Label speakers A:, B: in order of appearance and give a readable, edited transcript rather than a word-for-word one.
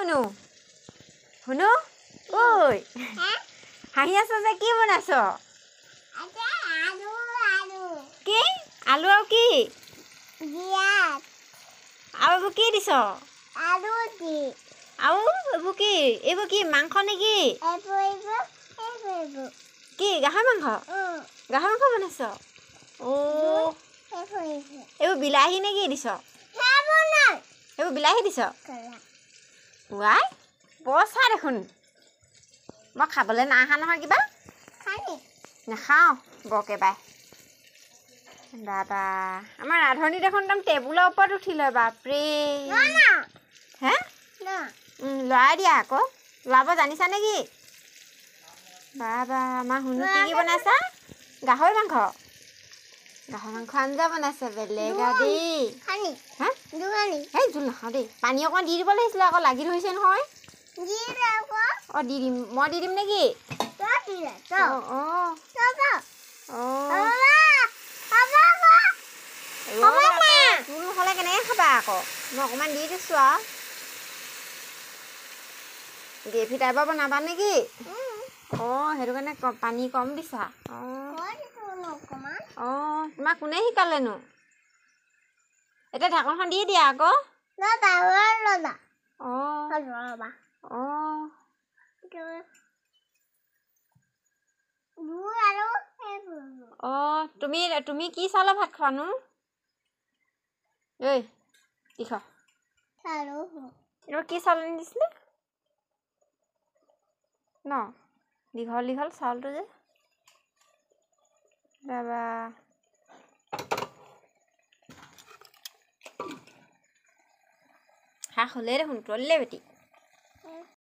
A: শুনো শুনো ঐ হাঁহি আছ যে কি বনাইছ কি আলু আৰু কি আৰু কি দিছ আৰু এইবোৰ কি মাংস নেকি কি গাহৰি মাংস বনাইছ অ' এইবোৰ বিলাহী নেকি দিছ এইবোৰ বিলাহী দিছ ৱাই বৰ চাই দেখোন মই খাবলৈ নাই অহা নহয় কিবা নাখাওঁ বৰকে বাই বাবা আমাৰ ৰান্ধনী দেখোন একদম টেবুলৰ ওপৰত উঠি লয় বাপৰে হে লৰাই দিয়া আকৌ লৰাব জানিছা নেকি বাবা আমাৰ শুনো কি বনাইছা গাহৰি মাংস আঞ্জা বনাইছে বেলেগ আৰু দেই হা এই জোল নাখাওঁ দেই পানী অকণ দি দিব লাগিছিলে আকৌ লাগি ধৰিছে নহয় অঁ দি দিম মই দি দিম নেকি জোল নহ'লে কেনেকৈ খাবা আকৌ মই অকণমান দি দিছোঁ আৰু গ্ৰেভি টাইপৰ বনাবা নেকি অঁ সেইটো কাৰণে পানী কম দিছা অঁ তোমাক কোনে শিকালেনো এতিয়া ঢাকনখন দি দিয়া আকৌ অঁ তুমি কি চাউলৰ ভাত খোৱানো ঐ কি খোৱা এইবোৰ কি চাউল আনি দিছিলে ন দীঘল চাউলটো যে বাবা শাক হ'লেই দেখোন তলিলে বেটি